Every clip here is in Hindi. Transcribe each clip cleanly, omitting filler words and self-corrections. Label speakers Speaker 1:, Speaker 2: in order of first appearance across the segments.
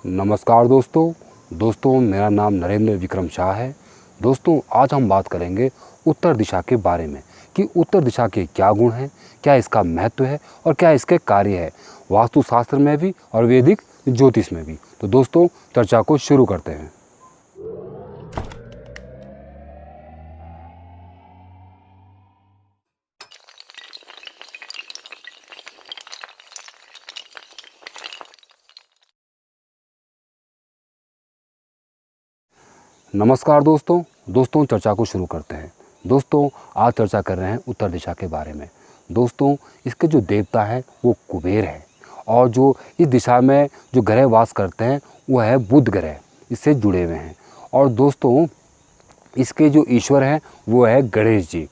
Speaker 1: नमस्कार दोस्तों मेरा नाम नरेंद्र विक्रम शाह है। दोस्तों आज हम बात करेंगे उत्तर दिशा के बारे में कि उत्तर दिशा के क्या गुण हैं, क्या इसका महत्व है और क्या इसके कार्य है वास्तुशास्त्र में भी और वैदिक ज्योतिष में भी। तो दोस्तों चर्चा को शुरू करते हैं। नमस्कार दोस्तों चर्चा को शुरू करते हैं। दोस्तों आज चर्चा कर रहे हैं उत्तर दिशा के बारे में। दोस्तों इसके जो देवता है वो कुबेर है और जो इस दिशा में जो ग्रह वास करते हैं वो है बुध ग्रह, इससे जुड़े हुए हैं। और दोस्तों इसके जो ईश्वर हैं वो है गणेश जी।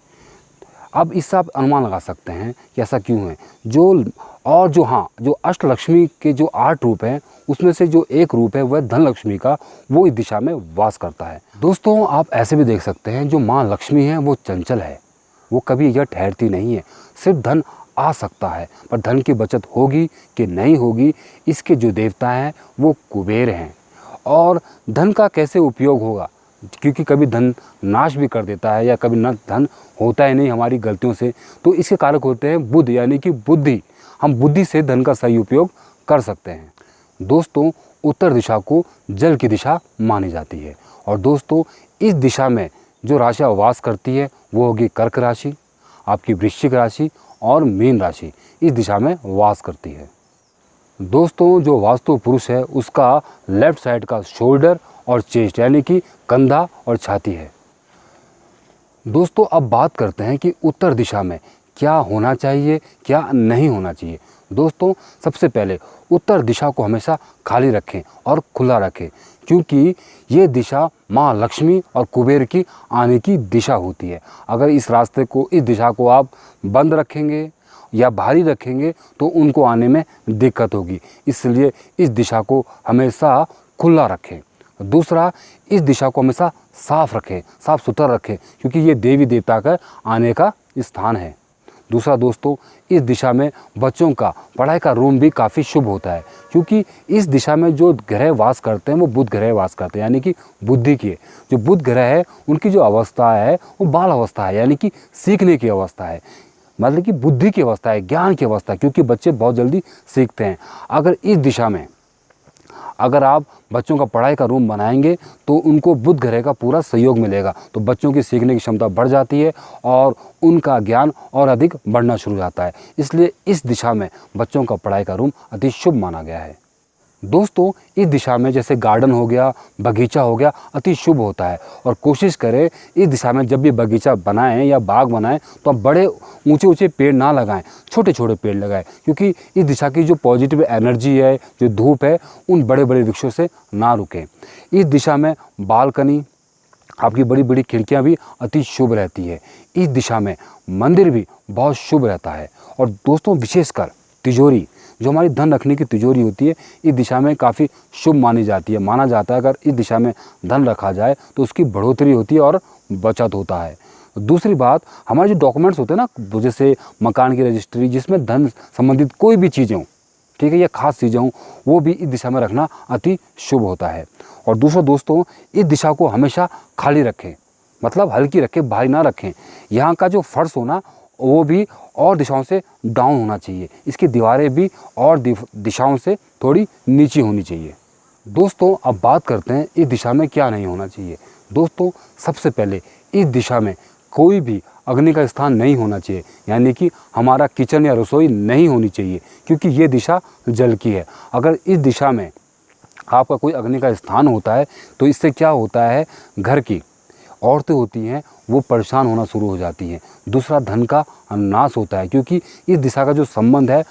Speaker 1: अब इससे आप अनुमान लगा सकते हैं कि ऐसा क्यों है। जो अष्टलक्ष्मी के जो 8 रूप हैं उसमें से जो एक रूप है वह धनलक्ष्मी का, वो इस दिशा में वास करता है। दोस्तों आप ऐसे भी देख सकते हैं जो माँ लक्ष्मी है वो चंचल है, वो कभी यह ठहरती नहीं है। सिर्फ धन आ सकता है पर धन की बचत होगी कि नहीं होगी, इसके जो देवता हैं वो कुबेर हैं। और धन का कैसे उपयोग होगा, क्योंकि कभी धन नाश भी कर देता है या कभी न धन होता ही नहीं हमारी गलतियों से, तो इसके कारक होते हैं बुध, यानी कि बुद्धि। हम बुद्धि से धन का सही उपयोग कर सकते हैं। दोस्तों उत्तर दिशा को जल की दिशा मानी जाती है और दोस्तों इस दिशा में जो राशियाँ वास करती है वो होगी कर्क राशि, आपकी वृश्चिक राशि और मीन राशि इस दिशा में वास करती है। दोस्तों जो वास्तु पुरुष है उसका लेफ्ट साइड का शोल्डर और चेस्ट यानी कि कंधा और छाती है। दोस्तों अब बात करते हैं कि उत्तर दिशा में क्या होना चाहिए, क्या नहीं होना चाहिए। दोस्तों सबसे पहले उत्तर दिशा को हमेशा खाली रखें और खुला रखें, क्योंकि ये दिशा माँ लक्ष्मी और कुबेर की आने की दिशा होती है। अगर इस रास्ते को, इस दिशा को आप बंद रखेंगे या भारी रखेंगे तो उनको आने में दिक्कत होगी, इसलिए इस दिशा को हमेशा खुला रखें। दूसरा, इस दिशा को हमेशा साफ रखें, साफ सुथरा रखें, क्योंकि ये देवी देवता का आने का स्थान है। दूसरा दोस्तों, इस दिशा में बच्चों का पढ़ाई का रूम भी काफ़ी शुभ होता है, क्योंकि इस दिशा में जो ग्रह वास करते हैं वो बुध ग्रह वास करते हैं, यानी कि बुद्धि के। जो बुध ग्रह है उनकी जो अवस्था है वो बाल अवस्था है, यानी कि सीखने की अवस्था है, मतलब कि बुद्धि की अवस्था है, ज्ञान की अवस्था है, क्योंकि बच्चे बहुत जल्दी सीखते हैं। अगर इस दिशा में अगर आप बच्चों का पढ़ाई का रूम बनाएंगे तो उनको बुध ग्रह का पूरा सहयोग मिलेगा, तो बच्चों की सीखने की क्षमता बढ़ जाती है और उनका ज्ञान और अधिक बढ़ना शुरू हो जाता है। इसलिए इस दिशा में बच्चों का पढ़ाई का रूम अति शुभ माना गया है। दोस्तों इस दिशा में जैसे गार्डन हो गया, बगीचा हो गया, अति शुभ होता है। और कोशिश करें इस दिशा में जब भी बगीचा बनाएं या बाग बनाएं तो आप बड़े ऊंचे ऊंचे पेड़ ना लगाएं, छोटे छोटे पेड़ लगाएं, क्योंकि इस दिशा की जो पॉजिटिव एनर्जी है, जो धूप है, उन बड़े बड़े वृक्षों से ना रुके। इस दिशा में बालकनी, आपकी बड़ी बड़ी खिड़कियाँ भी अति शुभ रहती है। इस दिशा में मंदिर भी बहुत शुभ रहता है। और दोस्तों विशेषकर तिजोरी, जो हमारी धन रखने की तिजोरी होती है, इस दिशा में काफ़ी शुभ मानी जाती है। माना जाता है अगर इस दिशा में धन रखा जाए तो उसकी बढ़ोतरी होती है और बचत होता है। दूसरी बात, हमारे जो डॉक्यूमेंट्स होते हैं ना, जैसे मकान की रजिस्ट्री, जिसमें धन संबंधित कोई भी चीज़ें हों, ठीक है, या खास चीज़ें हों, वो भी इस दिशा में रखना अति शुभ होता है। और दूसरा दोस्तों, इस दिशा को हमेशा खाली रखें, मतलब हल्की रखें, भारी ना रखें। यहाँ का जो फर्श होना वो भी और दिशाओं से डाउन होना चाहिए, इसकी दीवारें भी और दिशाओं से थोड़ी नीची होनी चाहिए। दोस्तों अब बात करते हैं इस दिशा में क्या नहीं होना चाहिए। दोस्तों सबसे पहले इस दिशा में कोई भी अग्नि का स्थान नहीं होना चाहिए, यानी कि हमारा किचन या रसोई नहीं होनी चाहिए, क्योंकि ये दिशा जल की है। अगर इस दिशा में आपका कोई अग्नि का स्थान होता है तो इससे क्या होता है, घर की औरतें होती हैं वो परेशान होना शुरू हो जाती हैं। दूसरा, धन का नाश होता है, क्योंकि इस दिशा का जो संबंध है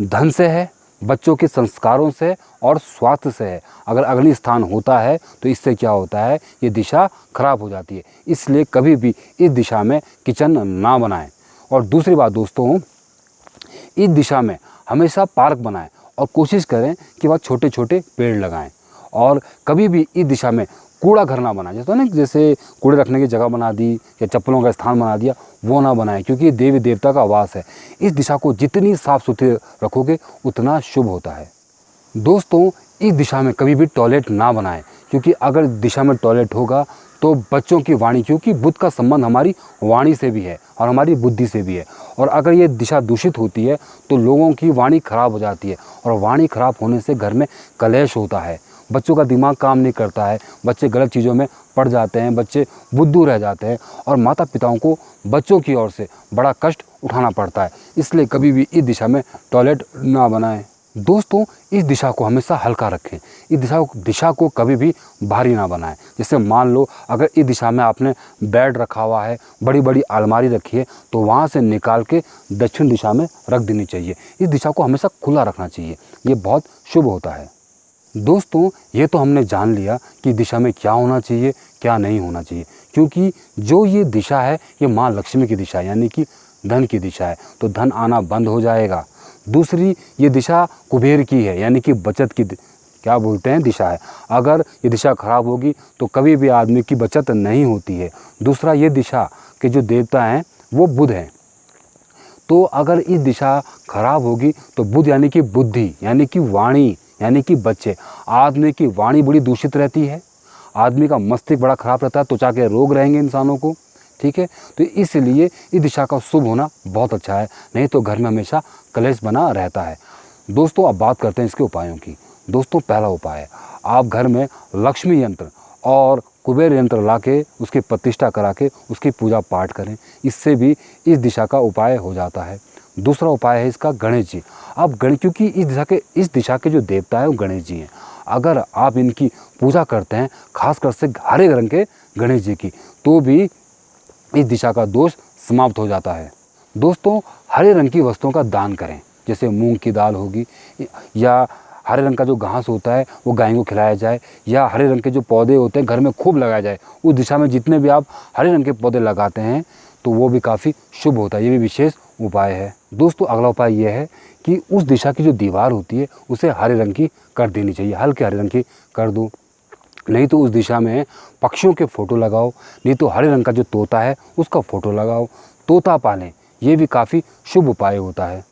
Speaker 1: धन से है, बच्चों के संस्कारों से और स्वास्थ्य से है। अगर अग्नि स्थान होता है तो इससे क्या होता है, ये दिशा खराब हो जाती है। इसलिए कभी भी इस दिशा में किचन ना बनाएं। और दूसरी बात दोस्तों, इस दिशा में हमेशा पार्क बनाएं और कोशिश करें कि वह छोटे छोटे पेड़ लगाएं। और कभी भी इस दिशा में कूड़ा घर ना बनाए, जैसे कूड़े रखने की जगह बना दी या चप्पलों का स्थान बना दिया, वो ना बनाए, क्योंकि ये देवी देवता का वास है। इस दिशा को जितनी साफ सुथरी रखोगे उतना शुभ होता है। दोस्तों इस दिशा में कभी भी टॉयलेट ना बनाएं, क्योंकि अगर दिशा में टॉयलेट होगा तो बच्चों की वाणी, क्योंकि बुद्ध का संबंध हमारी वाणी से भी है और हमारी बुद्धि से भी है, और अगर ये दिशा दूषित होती है तो लोगों की वाणी खराब हो जाती है, और वाणी खराब होने से घर में कलेश होता है, बच्चों का दिमाग काम नहीं करता है, बच्चे गलत चीज़ों में पड़ जाते हैं, बच्चे बुद्धू रह जाते हैं, और माता पिताओं को बच्चों की ओर से बड़ा कष्ट उठाना पड़ता है। इसलिए कभी भी इस दिशा में टॉयलेट ना बनाएं। दोस्तों इस दिशा को हमेशा हल्का रखें, इस दिशा को कभी भी भारी ना बनाएं। जैसे मान लो अगर इस दिशा में आपने बेड रखा हुआ है, बड़ी बड़ी अलमारी रखी है, तो वहाँ से निकाल के दक्षिण दिशा में रख देनी चाहिए। इस दिशा को हमेशा खुला रखना चाहिए, ये बहुत शुभ होता है। दोस्तों ये तो हमने जान लिया कि दिशा में क्या होना चाहिए, क्या नहीं होना चाहिए, क्योंकि जो ये दिशा है ये माँ लक्ष्मी की दिशा है, यानी कि धन की दिशा है, तो धन आना बंद हो जाएगा। दूसरी ये दिशा कुबेर की है, यानी कि बचत की क्या बोलते हैं दिशा है। अगर ये दिशा खराब होगी तो कभी भी आदमी की बचत नहीं होती है। दूसरा ये दिशा के जो देवता हैं वो बुध हैं, तो अगर इस दिशा खराब होगी तो बुध यानी कि बुद्धि, यानी कि वाणी, यानी कि बच्चे, आदमी की वाणी बड़ी दूषित रहती है, आदमी का मस्तिष्क बड़ा खराब रहता है, त्वचा के रोग रहेंगे इंसानों को, ठीक है। तो इसलिए इस दिशा का शुभ होना बहुत अच्छा है, नहीं तो घर में हमेशा कलेश बना रहता है। दोस्तों अब बात करते हैं इसके उपायों की। दोस्तों पहला उपाय है, आप घर में लक्ष्मी यंत्र और कुबेर यंत्र ला के उसकी प्रतिष्ठा करा के उसकी पूजा पाठ करें, इससे भी इस दिशा का उपाय हो जाता है। दूसरा उपाय है इसका गणेश जी। आप गणेश, क्योंकि इस दिशा के जो देवता है वो गणेश जी हैं, अगर आप इनकी पूजा करते हैं, खासकर से हरे रंग के गणेश जी की, तो भी इस दिशा का दोष समाप्त हो जाता है। दोस्तों हरे रंग की वस्तुओं का दान करें, जैसे मूंग की दाल होगी, या हरे रंग का जो घास होता है वो गाय को खिलाया जाए, या हरे रंग के जो पौधे होते हैं घर में खूब लगाया जाए। उस दिशा में जितने भी आप हरे रंग के पौधे लगाते हैं तो वो भी काफ़ी शुभ होता है, ये भी विशेष उपाय है। दोस्तों अगला उपाय ये है कि उस दिशा की जो दीवार होती है उसे हरे रंग की कर देनी चाहिए, हल्के हरे रंग की कर दो, नहीं तो उस दिशा में पक्षियों के फ़ोटो लगाओ, नहीं तो हरे रंग का जो तोता है उसका फ़ोटो लगाओ, तोता पालें, ये भी काफ़ी शुभ उपाय होता है।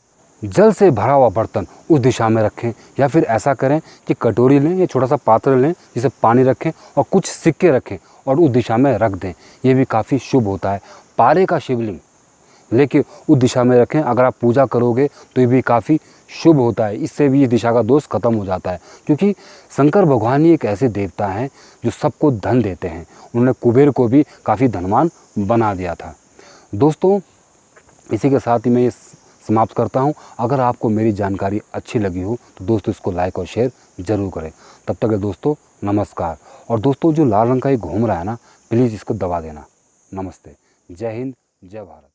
Speaker 1: जल से भरा हुआ बर्तन उस दिशा में रखें, या फिर ऐसा करें कि कटोरी लें या छोटा सा पात्र लें जिसे पानी रखें और कुछ सिक्के रखें और उस दिशा में रख दें, ये भी काफ़ी शुभ होता है। पारे का शिवलिंग लेके उस दिशा में रखें, अगर आप पूजा करोगे तो ये भी काफ़ी शुभ होता है, इससे भी इस दिशा का दोष खत्म हो जाता है। क्योंकि शंकर भगवान ही एक ऐसे देवता हैं जो सबको धन देते हैं, उन्होंने कुबेर को भी काफ़ी धनवान बना दिया था। दोस्तों इसी के साथ ही मैं ये समाप्त करता हूँ। अगर आपको मेरी जानकारी अच्छी लगी हो तो दोस्तों इसको लाइक और शेयर ज़रूर करें। तब तक दोस्तों नमस्कार। और दोस्तों जो लाल रंग का ये घूम रहा है ना, प्लीज़ इसको दबा देना। नमस्ते, जय हिंद, जय भारत।